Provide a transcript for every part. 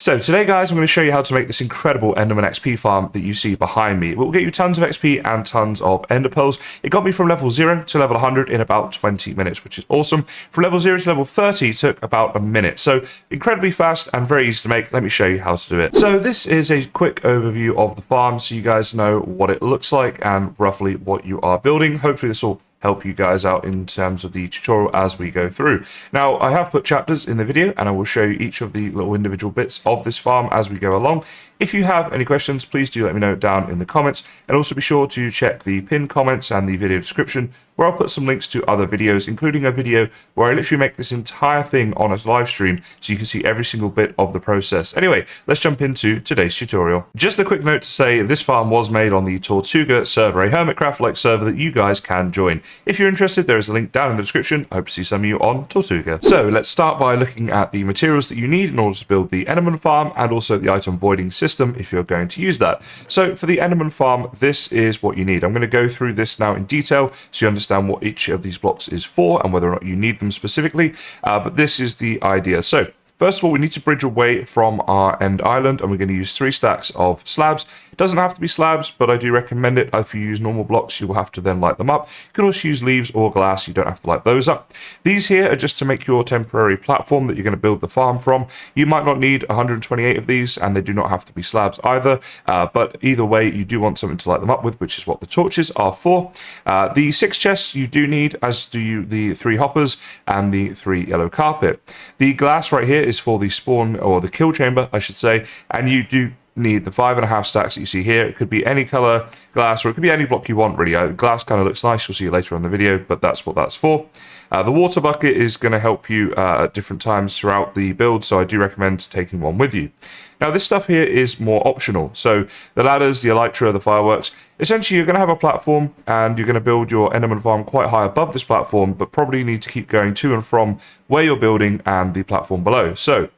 So today, guys, I'm going to show you how to make this incredible Enderman XP farm that you see behind me. It will get you tons of XP and tons of Ender pearls. It got me from level 0 to level 100 in about 20 minutes, which is awesome. From level 0 to level 30 took about a minute. So incredibly fast and very easy to make. Let me show you how to do it. So this is a quick overview of the farm so you guys know what it looks like and roughly what you are building. Hopefully this will help you guys out in terms of the tutorial as we go through. Now, I have put chapters in the video and I will show you each of the little individual bits of this farm as we go along. If you have any questions, please do let me know down in the comments, and also be sure to check the pinned comments and the video description where I'll put some links to other videos, including a video where I literally make this entire thing on a live stream so you can see every single bit of the process. Anyway, let's jump into today's tutorial. Just a quick note to say this farm was made on the TORTUGA server, a Hermitcraft-like server that you guys can join. If you're interested, there is a link down in the description. I hope to see some of you on TORTUGA. So let's start by looking at the materials that you need in order to build the Enderman farm and also the item voiding system if you're going to use that. So for the Enderman farm, this is what you need. I'm going to go through this now in detail so you understand what each of these blocks is for and whether or not you need them specifically, but this is the idea. So first of all, we need to bridge away from our end island, and we're going to use 3 stacks of slabs. It doesn't have to be slabs, but I do recommend it. If you use normal blocks, you will have to then light them up. You can also use leaves or glass. You don't have to light those up. These here are just to make your temporary platform that you're going to build the farm from. You might not need 128 of these, and they do not have to be slabs either. But either way, you do want something to light them up with, which is what the torches are for. The 6 chests you do need, as do you the 3 hoppers and the 3 yellow carpet. The glass right here is for the spawn, or the kill chamber, I should say, and you do need the 5.5 stacks that you see here. It could be any color glass, or it could be any block you want, really. Glass kind of looks nice. You'll see it later on in the video, but that's what that's for. The water bucket is going to help you at different times throughout the build, so I do recommend taking one with you. Now, this stuff here is more optional. So the ladders, the elytra, the fireworks, essentially you're going to have a platform and you're going to build your Enderman farm quite high above this platform, but probably need to keep going to and from where you're building and the platform below. So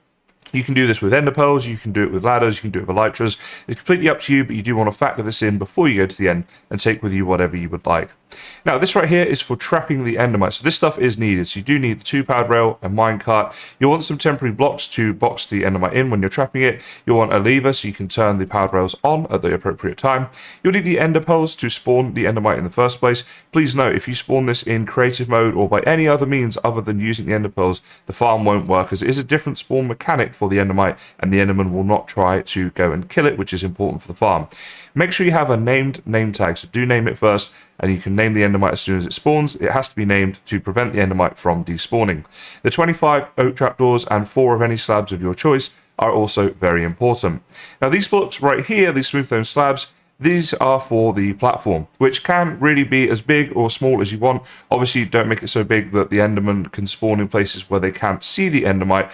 you can do this with ender pearls, you can do it with ladders, you can do it with elytras. It's completely up to you, but you do want to factor this in before you go to the end and take with you whatever you would like. Now, this right here is for trapping the endermite. So this stuff is needed. So you do need the 2-powered rail, a minecart. You'll want some temporary blocks to box the endermite in when you're trapping it. You'll want a lever so you can turn the powered rails on at the appropriate time. You'll need the ender pearls to spawn the endermite in the first place. Please note, if you spawn this in creative mode or by any other means other than using the ender pearls, the farm won't work, as it is a different spawn mechanic for the endermite, and the enderman will not try to go and kill it, which is important for the farm. Make sure you have a named name tag, so do name it first, and you can name the endermite as soon as it spawns. It has to be named to prevent the endermite from despawning. The 25 oak trapdoors and 4 of any slabs of your choice are also very important. Now, these blocks right here, these smooth stone slabs, these are for the platform, which can really be as big or small as you want. Obviously, don't make it so big that the enderman can spawn in places where they can't see the endermite,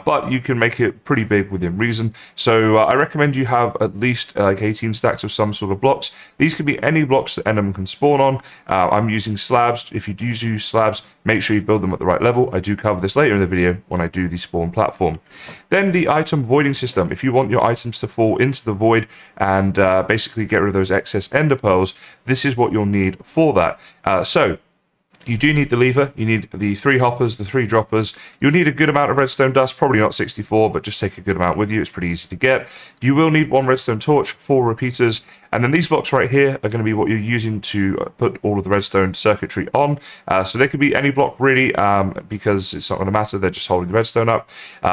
but you can make it pretty big within reason. So I recommend you have at least like 18 stacks of some sort of blocks. These could be any blocks that enderman can spawn on. I'm using slabs. If you do use slabs, make sure you build them at the right level. I do cover this later in the video when I do the spawn platform. Then the item voiding system. If you want your items to fall into the void and basically get rid of those excess ender pearls, this is what you'll need for that. So you do need the lever, you need the 3 hoppers, the 3 droppers. You'll need a good amount of redstone dust, probably not 64, but just take a good amount with you. It's pretty easy to get. You will need 1 redstone torch, 4 repeaters, and then these blocks right here are going to be what you're using to put all of the redstone circuitry on. So they could be any block really, because it's not going to matter, they're just holding the redstone up.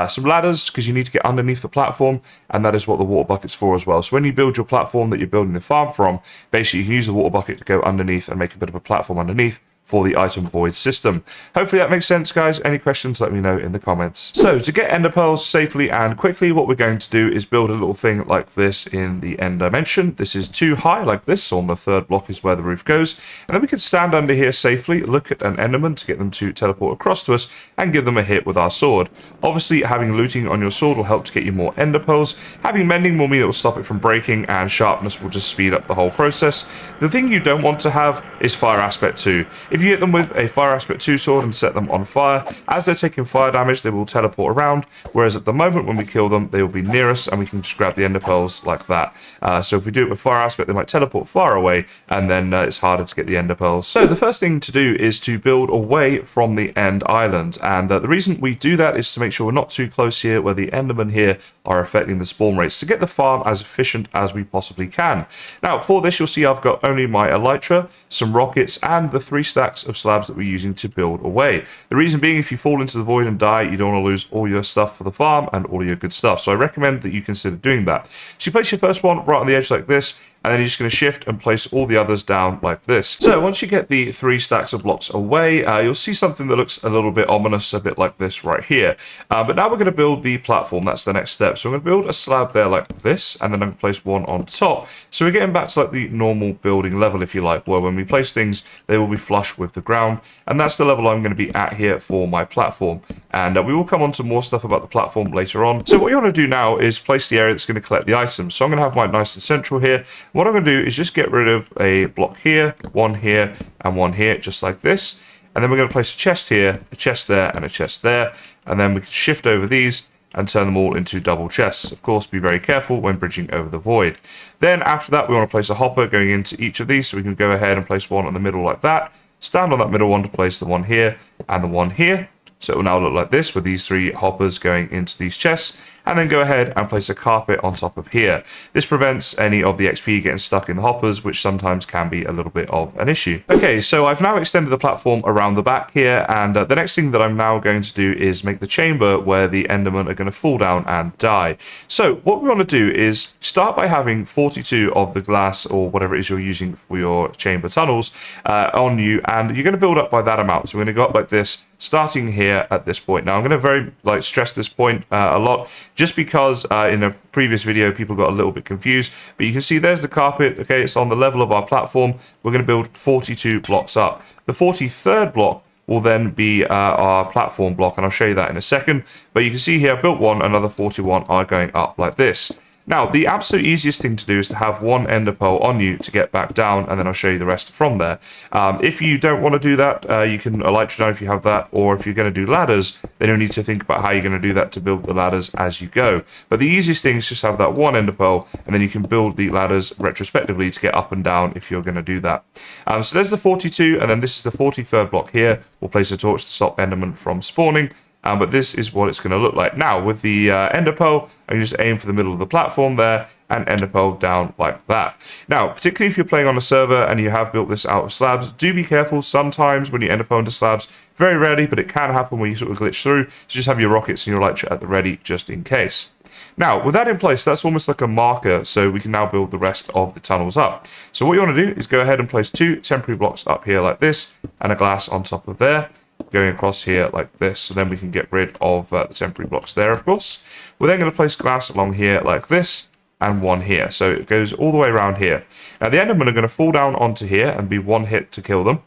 Some ladders, because you need to get underneath the platform, and that is what the water bucket's for as well. So when you build your platform that you're building the farm from, basically you can use the water bucket to go underneath and make a bit of a platform underneath for the item void system. Hopefully that makes sense, guys. Any questions, let me know in the comments. So to get ender pearls safely and quickly, what we're going to do is build a little thing like this in the end dimension. This is too high, like this. On the 3rd block is where the roof goes. And then we can stand under here safely, look at an enderman to get them to teleport across to us and give them a hit with our sword. Obviously, having looting on your sword will help to get you more ender pearls. Having mending will mean it will stop it from breaking, and sharpness will just speed up the whole process. The thing you don't want to have is fire aspect 2. If you hit them with a fire aspect 2 sword and set them on fire, as they're taking fire damage, they will teleport around, whereas at the moment when we kill them, they will be near us and we can just grab the ender pearls like that. So if we do it with fire aspect, they might teleport far away, and then it's harder to get the ender pearls. So the first thing to do is to build away from the end island, and the reason we do that is to make sure we're not too close here where the endermen here are affecting the spawn rates to get the farm as efficient as we possibly can. Now, for this, you'll see I've got only my elytra, some rockets, and the 3 stacks of slabs that we're using to build away. The reason being, if you fall into the void and die, you don't want to lose all your stuff for the farm and all your good stuff. So I recommend that you consider doing that. So you place your first one right on the edge like this, and then you're just going to shift and place all the others down like this. So once you get the 3 stacks of blocks away, you'll see something that looks a little bit ominous, a bit like this right here. But now we're going to build the platform. That's the next step. So I'm going to build a slab there like this, and then I'm going to place one on top. So we're getting back to like the normal building level, if you like, where when we place things, they will be flush with the ground. And that's the level I'm going to be at here for my platform. And we will come on to more stuff about the platform later on. So what you want to do now is place the area that's going to collect the items. So I'm going to have mine nice and central here. What I'm going to do is just get rid of a block here, one here, and one here, just like this. And then we're going to place a chest here, a chest there, and a chest there. And then we can shift over these and turn them all into double chests. Of course, be very careful when bridging over the void. Then after that, we want to place a hopper going into each of these. So we can go ahead and place one in the middle like that. Stand on that middle one to place the one here and the one here. So it will now look like this with these 3 hoppers going into these chests. And then go ahead and place a carpet on top of here. This prevents any of the XP getting stuck in the hoppers, which sometimes can be a little bit of an issue. Okay, so I've now extended the platform around the back here, and the next thing that I'm now going to do is make the chamber where the Endermen are going to fall down and die. So what we want to do is start by having 42 of the glass, or whatever it is you're using for your chamber tunnels, on you, and you're going to build up by that amount. So we're going to go up like this, starting here at this point. Now I'm going to stress this point a lot, just because in a previous video people got a little bit confused, but you can see there's the carpet. Okay, it's on the level of our platform. We're going to build 42 blocks up. The 43rd block will then be our platform block, and I'll show you that in a second. But you can see here I built one, another 41 are going up like this. Now, the absolute easiest thing to do is to have one ender pearl on you to get back down, and then I'll show you the rest from there. If you don't want to do that, you can elytra down if you have that, or if you're going to do ladders, then you'll need to think about how you're going to do that to build the ladders as you go. But the easiest thing is just have that one ender pearl, and then you can build the ladders retrospectively to get up and down if you're going to do that. So there's the 42, and then this is the 43rd block here. We'll place a torch to stop Enderman from spawning. But this is what it's going to look like. Now, with the ender pearl, I can just aim for the middle of the platform there and ender pearl down like that. Now, particularly if you're playing on a server and you have built this out of slabs, do be careful. Sometimes when you ender pearl into slabs, very rarely, but it can happen when you sort of glitch through. So just have your rockets and your elytra at the ready just in case. Now, with that in place, that's almost like a marker, so we can now build the rest of the tunnels up. So what you want to do is go ahead and place 2 temporary blocks up here like this, and a glass on top of there, going across here like this, so then we can get rid of the temporary blocks there, of course. We're then going to place glass along here like this, and one here, so it goes all the way around here. Now the Endermen are going to fall down onto here and be one hit to kill them,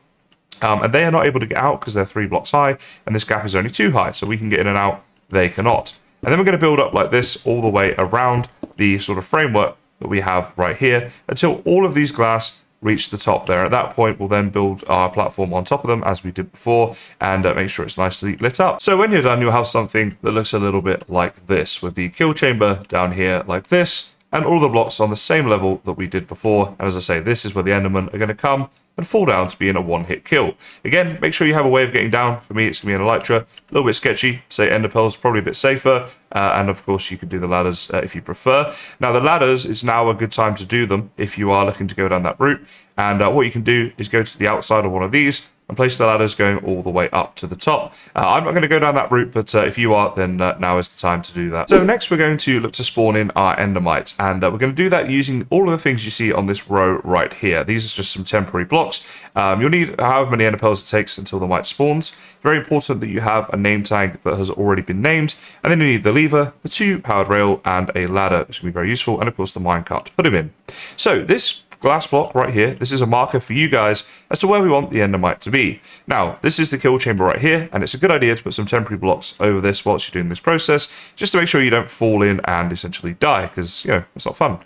and they are not able to get out because they're 3 blocks high, and this gap is only 2 high, so we can get in and out, they cannot. And then we're going to build up like this all the way around the sort of framework that we have right here until all of these glass reach the top there. At that point, we'll then build our platform on top of them as we did before, and make sure it's nicely lit up. So when you're done, you'll have something that looks a little bit like this, with the kill chamber down here like this, and all the blocks on the same level that we did before. And as I say, this is where the Endermen are going to come and fall down to be in a one-hit kill. Again, make sure you have a way of getting down. For me, it's going to be an elytra. A little bit sketchy. Say ender pearls, probably a bit safer. And of course, you can do the ladders if you prefer. Now, the ladders is now a good time to do them if you are looking to go down that route. And what you can do is go to the outside of one of these and place the ladders going all the way up to the top. I'm not going to go down that route, but if you are, then now is the time to do that. So next we're going to look to spawn in our Endermite, and we're going to do that using all of the things you see on this row right here. These are just some temporary blocks. You'll need however many ender pearls it takes until the mite spawns. Very important that you have a name tag that has already been named, and then you need the lever, the 2 powered rail, and a ladder, which will be very useful, and of course the minecart to put him in. So this glass block right here, this is a marker for you guys as to where we want the Endermite to be. Now, this is the kill chamber right here, and it's a good idea to put some temporary blocks over this whilst you're doing this process, just to make sure you don't fall in and essentially die, because, you know, it's not fun.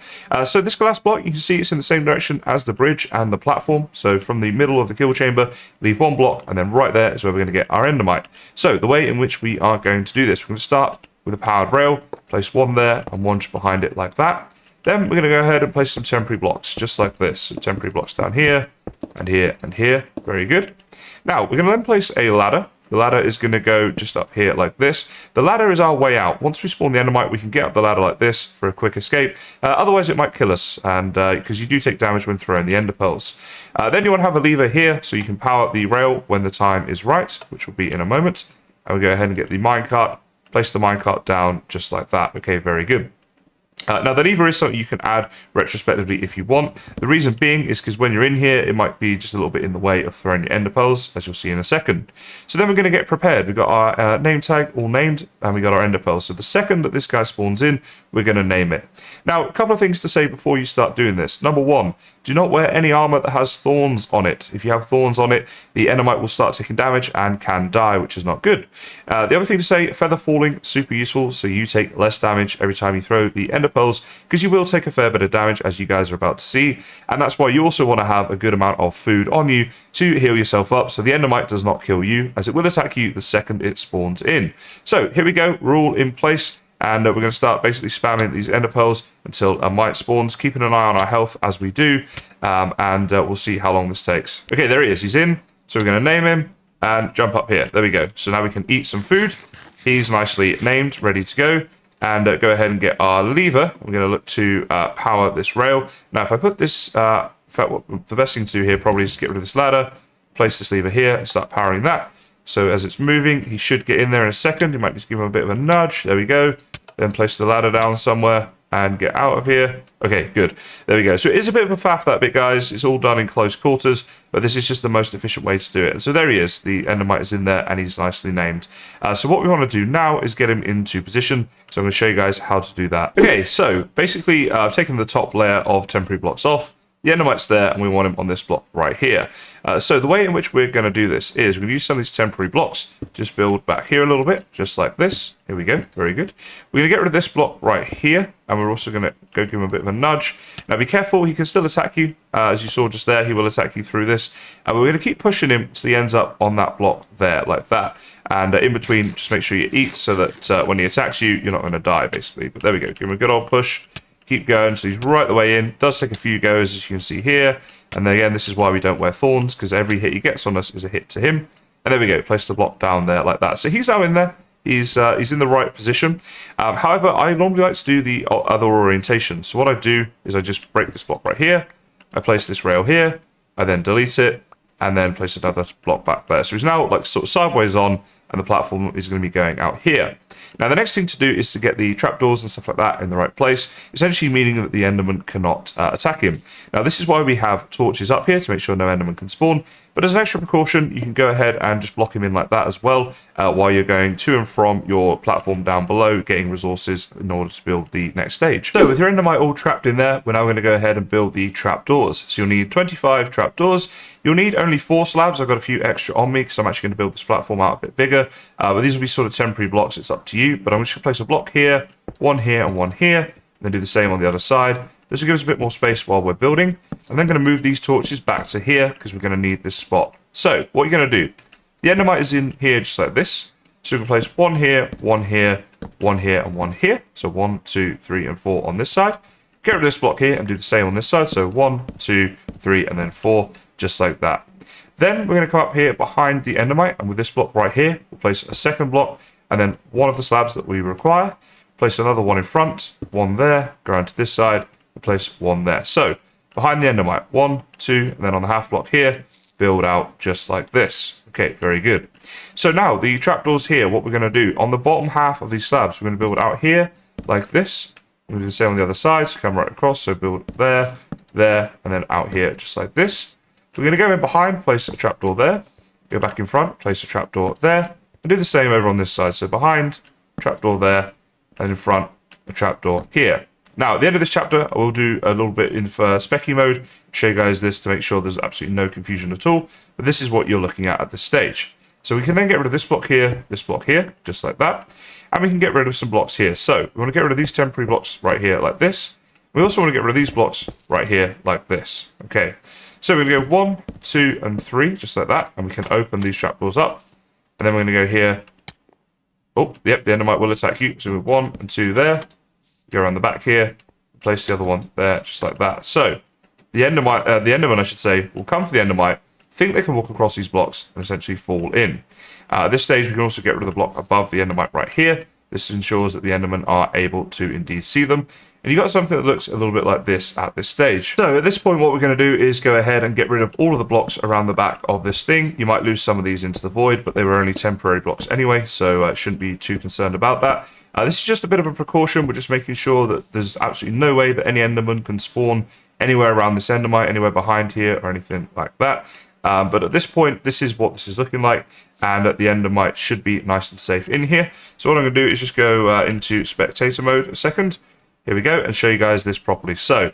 So this glass block, you can see it's in the same direction as the bridge and the platform. So from the middle of the kill chamber, leave 1 block, and then right there is where we're going to get our Endermite. So the way in which we are going to do this, we're going to start with a powered rail, place 1 there and 1 just behind it like that. Then we're going to go ahead and place some temporary blocks, just like this. Some temporary blocks down here, and here, and here. Very good. Now, we're going to then place a ladder. The ladder is going to go just up here like this. The ladder is our way out. Once we spawn the Endermite, we can get up the ladder like this for a quick escape. Otherwise, it might kill us, and because you do take damage when throwing the Ender pearls. Then you want to have a lever here so you can power the rail when the time is right, which will be in a moment. And we go ahead and get the minecart, place the minecart down just like that. Okay, very good. Now, the lever is something you can add retrospectively if you want. The reason being is because when you're in here, it might be just a little bit in the way of throwing your ender pearls, as you'll see in a second. So then we're going to get prepared. We've got our name tag all named, and we got our ender pearls. So the second that this guy spawns in, we're going to name it. Now, a couple of things to say before you start doing this. Number one, do not wear any armor that has thorns on it. If you have thorns on it, the Endermite will start taking damage and can die, which is not good. The other thing to say, feather falling, super useful, so you take less damage every time you throw the ender pearls, because you will take a fair bit of damage, as you guys are about to see, and that's why you also want to have a good amount of food on you to heal yourself up, so the Endermite does not kill you, as it will attack you the second it spawns in. So here we go, we're all in place. And we're going to start basically spamming these ender pearls until a mite spawns, keeping an eye on our health as we do, and we'll see how long this takes. Okay, there he is. He's in, so we're going to name him and jump up here. There we go. So now we can eat some food. He's nicely named, ready to go, and go ahead and get our lever. We're going to look to power this rail. Now, if I put this, in fact, the best thing to do here probably is to get rid of this ladder, place this lever here, and start powering that. So as it's moving, he should get in there in a second. You might just give him a bit of a nudge. There we go. Then place the ladder down somewhere and get out of here. Okay, good. There we go. So it is a bit of a faff, that bit, guys. It's all done in close quarters, but this is just the most efficient way to do it. And so there he is. The Endermite is in there, and he's nicely named. So what we want to do now is get him into position. So I'm going to show you guys how to do that. Okay, so basically, I've taken the top layer of temporary blocks off. The Endermite's there, and we want him on this block right here. So the way in which we're going to do this is we're going to use some of these temporary blocks. Just build back here a little bit, just like this. Here we go. Very good. We're going to get rid of this block right here, and we're also going to go give him a bit of a nudge. Now, be careful. He can still attack you. As you saw just there, he will attack you through this. And we're going to keep pushing him till he ends up on that block there, like that. And in between, just make sure you eat so that when he attacks you, you're not going to die, basically. But there we go. Give him a good old push. Keep going, so he's right the way in. Does take a few goes, as you can see here. And then again, this is why we don't wear thorns, because every hit he gets on us is a hit to him. And there we go, place the block down there like that. So he's now in there. He's in the right position. However, I normally like to do the other orientation. So what I do is I just break this block right here. I place this rail here. I then delete it, and then place another block back there. So he's now like sort of sideways on, and the platform is going to be going out here. Now, the next thing to do is to get the trapdoors and stuff like that in the right place, essentially meaning that the Enderman cannot attack him. Now, this is why we have torches up here to make sure no Enderman can spawn, but as an extra precaution, you can go ahead and just block him in like that as well, while you're going to and from your platform down below, getting resources in order to build the next stage. So, with your Endermite all trapped in there, we're now going to go ahead and build the trapdoors. So, you'll need 25 trapdoors. You'll need only 4 slabs. I've got a few extra on me because I'm actually going to build this platform out a bit bigger, but these will be sort of temporary blocks. It's up to you, but I'm just going to place a block here, one here, and one here, and then do the same on the other side. This will give us a bit more space while we're building. I'm then going to move these torches back to here because we're going to need this spot. So, what you're going to do, the Endermite is in here just like this. So we can place one here, one here, one here, and one here. So 1, 2, 3, and 4 on this side. Get rid of this block here and do the same on this side. So 1, 2, 3, and then 4, just like that. Then we're going to come up here behind the Endermite, and with this block right here, we'll place a second block, and then one of the slabs that we require. Place another one in front, one there, go around to this side, and place one there. So, behind the Endermite, 1, 2, and then on the half block here, build out just like this. Okay, very good. So now, the trapdoors here, what we're going to do, on the bottom half of these slabs, we're going to build out here, like this. We're going to do the same on the other side, so come right across, so build there, there, and then out here, just like this. So we're going to go in behind, place a trapdoor there, go back in front, place a trapdoor there, and do the same over on this side. So behind, trapdoor there, and in front, a trapdoor here. Now, at the end of this chapter, I will do a little bit in specky mode, show you guys this to make sure there's absolutely no confusion at all, but this is what you're looking at this stage. So we can then get rid of this block here, just like that, and we can get rid of some blocks here. So we want to get rid of these temporary blocks right here like this. We also want to get rid of these blocks right here like this. Okay, so we're going to go 1, 2, and 3, just like that, and we can open these trapdoors up, and then we're going to go here. Oh, yep, the Endermite will attack you. So 1 and 2 there. Go around the back here, place the other one there, just like that. So the Endermite, the Enderman, I should say, will come for the Endermite, think they can walk across these blocks and essentially fall in. At this stage, we can also get rid of the block above the Endermite right here. This ensures that the Endermen are able to indeed see them. And you've got something that looks a little bit like this at this stage. So at this point, what we're going to do is go ahead and get rid of all of the blocks around the back of this thing. You might lose some of these into the void, but they were only temporary blocks anyway, so shouldn't be too concerned about that. This is just a bit of a precaution. We're just making sure that there's absolutely no way that any Enderman can spawn anywhere around this Endermite, anywhere behind here or anything like that. But at this point, this is what this is looking like, and the Endermite should be nice and safe in here. So what I'm going to do is just go into spectator mode a second. Here we go, and show you guys this properly. So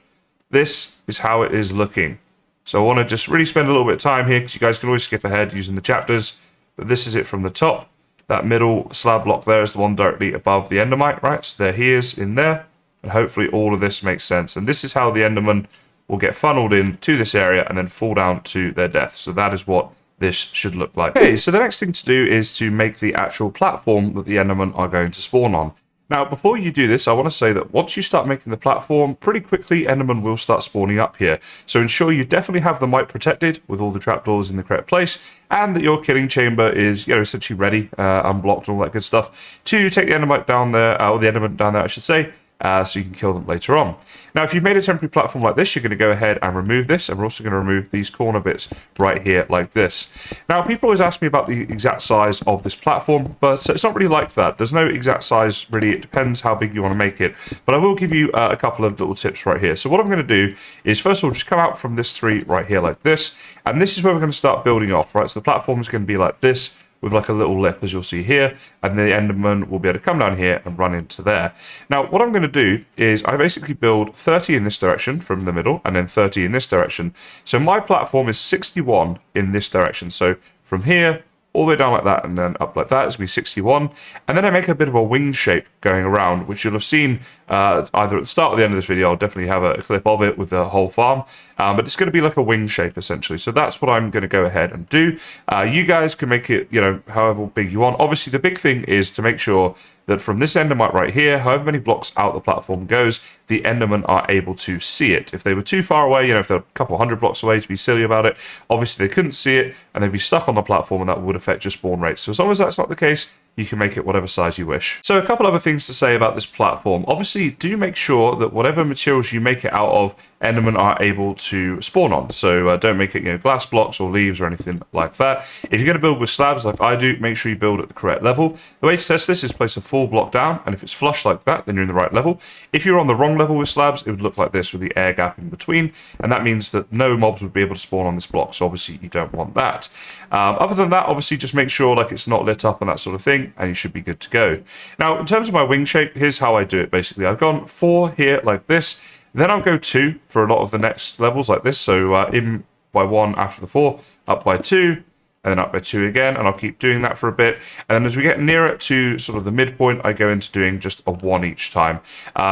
this is how it is looking. So I want to just really spend a little bit of time here, because you guys can always skip ahead using the chapters. But this is it from the top. That middle slab block there is the one directly above the Endermite, right? So there he is in there, and hopefully all of this makes sense. And this is how the Enderman will get funneled in to this area and then fall down to their death. So that is what this should look like. Okay, so the next thing to do is to make the actual platform that the Endermen are going to spawn on. Now, before you do this, I want to say that once you start making the platform, pretty quickly Endermen will start spawning up here. So ensure you definitely have the mite protected with all the trapdoors in the correct place, and that your killing chamber is, essentially ready, unblocked, all that good stuff, to take the Endermite down there, or the Enderman down there, I should say, so you can kill them later on. Now, if you've made a temporary platform like this, you're going to go ahead and remove this, and we're also going to remove these corner bits right here like this. Now, people always ask me about the exact size of this platform, but it's not really like that. There's no exact size, really. It depends how big you want to make it, but I will give you a couple of little tips right here. So what I'm going to do is, first of all, just come out from this tree right here like this, and this is where we're going to start building off, right? So the platform is going to be like this, with like a little lip, as you'll see here, and the Enderman will be able to come down here and run into there. Now, what I'm going to do is I basically build 30 in this direction from the middle, and then 30 in this direction. So my platform is 61 in this direction. So from here, all the way down like that, and then up like that, it's going to be 61. And then I make a bit of a wing shape going around, which you'll have seen either at the start or the end of this video. I'll definitely have a clip of it with the whole farm. But it's going to be like a wing shape, essentially. So that's what I'm going to go ahead and do. You guys can make it, however big you want. Obviously, the big thing is to make sure that from this Endermite right here, however many blocks out the platform goes, the Endermen are able to see it. If they were too far away, if they're a couple hundred blocks away, to be silly about it, obviously they couldn't see it, and they'd be stuck on the platform, and that would affect your spawn rate. So as long as that's not the case, you can make it whatever size you wish. So a couple other things to say about this platform. Obviously, do make sure that whatever materials you make it out of, Endermen are able to spawn on. So don't make it, glass blocks or leaves or anything like that. If you're going to build with slabs like I do, make sure you build at the correct level. The way to test this is place a full block down, and if it's flush like that, then you're in the right level. If you're on the wrong level with slabs, it would look like this with the air gap in between, and that means that no mobs would be able to spawn on this block. So obviously you don't want that. Other than that, obviously just make sure it's not lit up and that sort of thing, and you should be good to go. Now, in terms of my wing shape, here's how I do it basically. I've gone 4 here like this, then I'll go 2 for a lot of the next levels like this. So in by 1 after the 4, up by 2, and then up by 2 again, and I'll keep doing that for a bit. And then as we get nearer to sort of the midpoint, I go into doing just a 1 each time.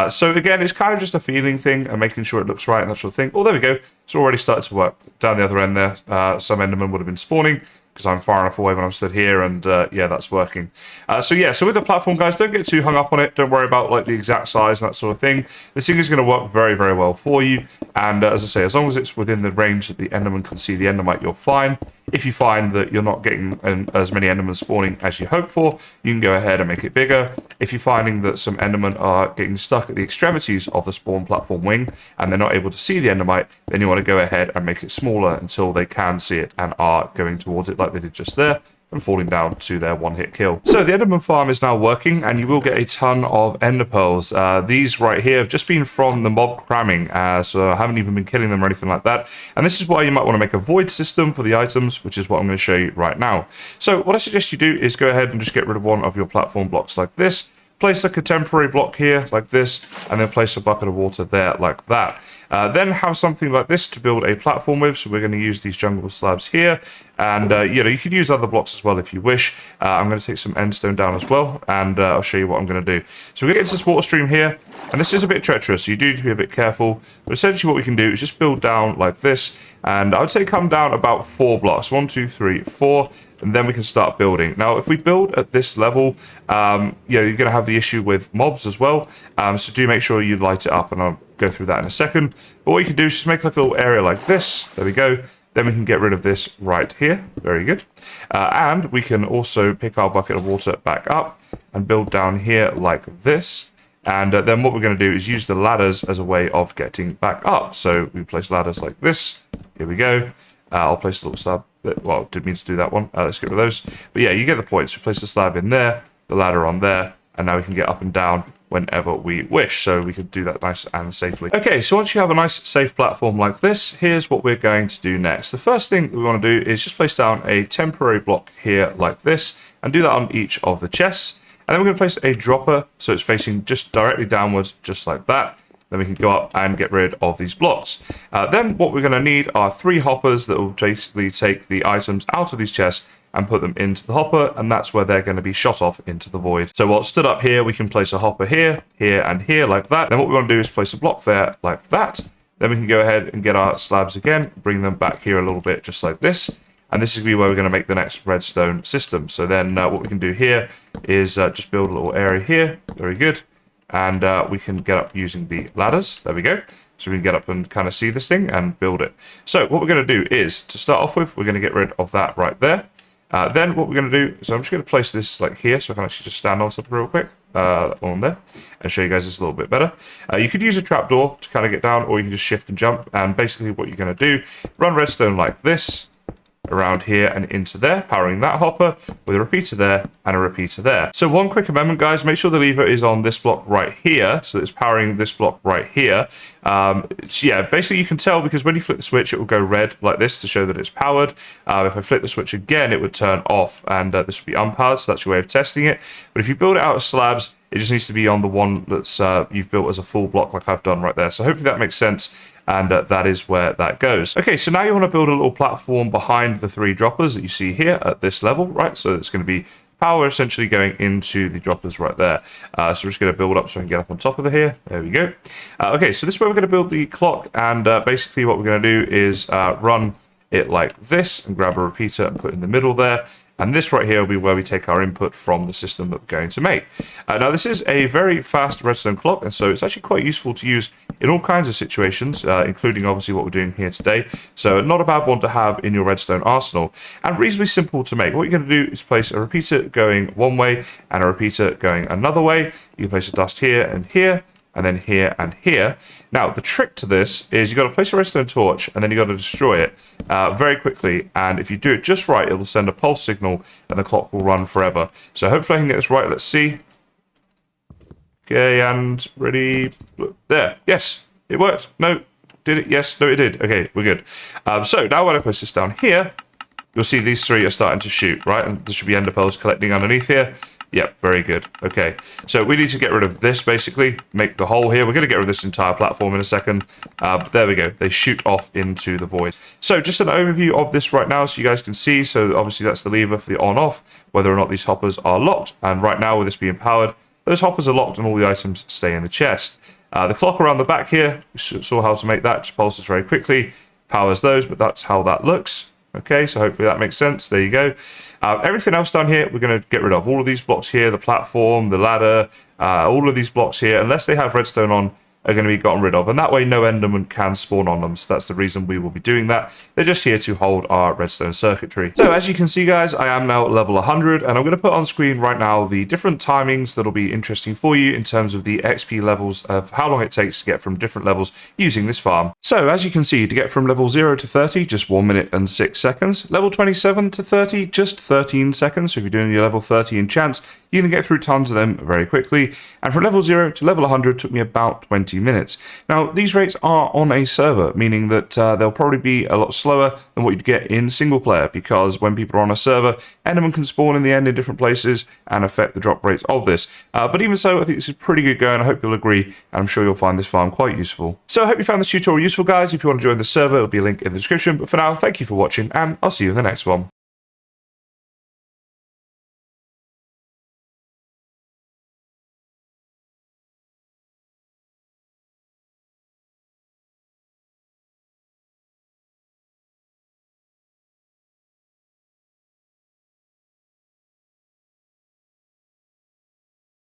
So again, it's kind of just a feeling thing and making sure it looks right and that sort of thing. Oh, there we go. It's already started to work. Down the other end there, some Endermen would have been spawning, because I'm far enough away when I'm stood here, and yeah, that's working. So with the platform, guys, don't get too hung up on it. Don't worry about the exact size and that sort of thing. This thing is going to work very, very well for you. And as I say, as long as it's within the range that the Enderman can see the Endermite, you're fine. If you find that you're not getting as many Endermen spawning as you hope for, you can go ahead and make it bigger. If you're finding that some Endermen are getting stuck at the extremities of the spawn platform wing and they're not able to see the Endermite, then you want to go ahead and make it smaller until they can see it and are going towards it like they did just there, and falling down to their one-hit kill. So the Enderman farm is now working, and you will get a ton of Ender pearls. These right here have just been from the mob cramming, so I haven't even been killing them or anything like that. And this is why you might want to make a void system for the items, which is what I'm going to show you right now. So what I suggest you do is go ahead and just get rid of one of your platform blocks like this. Place a temporary block here like this, and then place a bucket of water there like that. Then have something like this to build a platform with. So we're going to use these jungle slabs here, and you can use other blocks as well if you wish. I'm going to take some endstone down as well, and I'll show you what I'm going to do. So we're going to get into this water stream here, and this is a bit treacherous, so you do need to be a bit careful. But essentially what we can do is just build down like this, and I would say come down about 4 blocks. 1, 2, 3, 4. And then we can start building. Now, if we build at this level, you're going to have the issue with mobs as well. So do make sure you light it up, and I'll go through that in a second. But what you can do is just make like a little area like this. There we go. Then we can get rid of this right here. Very good. And we can also pick our bucket of water back up and build down here like this. And then what we're going to do is use the ladders as a way of getting back up. So we place ladders like this. Here we go. I'll place a little slab. Well, didn't mean to do that one. Let's get rid of those. But yeah, you get the point. So we place the slab in there, the ladder on there, and now we can get up and down whenever we wish. So we can do that nice and safely. Okay, so once you have a nice safe platform like this, here's what we're going to do next. The first thing we want to do is just place down a temporary block here like this, and do that on each of the chests. And then we're going to place a dropper so it's facing just directly downwards, just like that. Then we can go up and get rid of these blocks. Then what we're going to need are 3 hoppers that will basically take the items out of these chests and put them into the hopper, and that's where they're going to be shot off into the void. So while it's stood up here, we can place a hopper here, here, and here like that. Then what we want to do is place a block there like that. Then we can go ahead and get our slabs again, bring them back here a little bit just like this. And this is going to be where we're going to make the next redstone system. So then what we can do here is just build a little area here. Very good. And we can get up using the ladders. There we go. So we can get up and kind of see this thing and build it. So what we're going to do is, to start off with, we're going to get rid of that right there. Then what we're going to do, so I'm just going to place this like here so I can actually just stand on something real quick. On there, and show you guys this a little bit better. You could use a trapdoor to kind of get down, or you can just shift and jump. And basically what you're going to do, run redstone like this, around here and into there, powering that hopper with a repeater there and a repeater there. So one quick amendment, guys, make sure the lever is on this block right here, so it's powering this block right here. So yeah, basically you can tell because when you flip the switch, it will go red like this to show that it's powered. If I flip the switch again, it would turn off, and this would be unpowered, so that's your way of testing it. But if you build it out of slabs, it just needs to be on the one that's you've built as a full block like I've done right there. So hopefully that makes sense, and that is where that goes. Okay, so now you want to build a little platform behind the 3 droppers that you see here at this level, right? So it's going to be power essentially going into the droppers right there. So we're just going to build up so I can get up on top of it here. There we go. Okay, so this is where we're going to build the clock, and basically what we're going to do is run it like this and grab a repeater and put in the middle there. And this right here will be where we take our input from the system that we're going to make. Now, this is a very fast redstone clock, and so it's actually quite useful to use in all kinds of situations, including obviously what we're doing here today. So not a bad one to have in your redstone arsenal, and reasonably simple to make. What you're going to do is place a repeater going one way and a repeater going another way. You can place a dust here and here, and then here and here. Now, the trick to this is you've got to place a redstone torch, and then you've got to destroy it very quickly. And if you do it just right, it'll send a pulse signal, and the clock will run forever. So hopefully I can get this right. Let's see. Okay, and ready. There. Yes, it worked. No, did it? Yes, no, it did. Okay, we're good. So now when I place this down here, you'll see these 3 are starting to shoot, right? And there should be ender pearls collecting underneath here. Yep, very good. Okay, so we need to get rid of this, basically, make the hole here. We're going to get rid of this entire platform in a second. There we go. They shoot off into the void. So just an overview of this right now so you guys can see. So obviously that's the lever for the on-off, whether or not these hoppers are locked. And right now with this being powered, those hoppers are locked and all the items stay in the chest. The clock around the back here, we saw how to make that. Just pulses very quickly, powers those, but that's how that looks. Okay, so hopefully that makes sense. There you go. Everything else down here, we're going to get rid of. All of these blocks here, the platform, the ladder, all of these blocks here, unless they have redstone on, are going to be gotten rid of. And that way no enderman can spawn on them. So that's the reason we will be doing that. They're just here to hold our redstone circuitry. So as you can see, guys, I am now at level 100. And I'm going to put on screen right now the different timings that'll be interesting for you in terms of the XP levels of how long it takes to get from different levels using this farm. So as you can see, to get from level 0 to 30, just 1 minute and 6 seconds. Level 27 to 30, just 13 seconds. So if you're doing your level 30 enchants, you can get through tons of them very quickly. And from level 0 to level 100 took me about 20 minutes. Now, these rates are on a server, meaning that they'll probably be a lot slower than what you'd get in single player, because when people are on a server, endermen can spawn in the end in different places and affect the drop rates of this. But even so, I think this is pretty good going. I hope you'll agree, and I'm sure you'll find this farm quite useful. So I hope you found this tutorial useful, guys. If you want to join the server, there'll be a link in the description. But for now, thank you for watching, and I'll see you in the next one.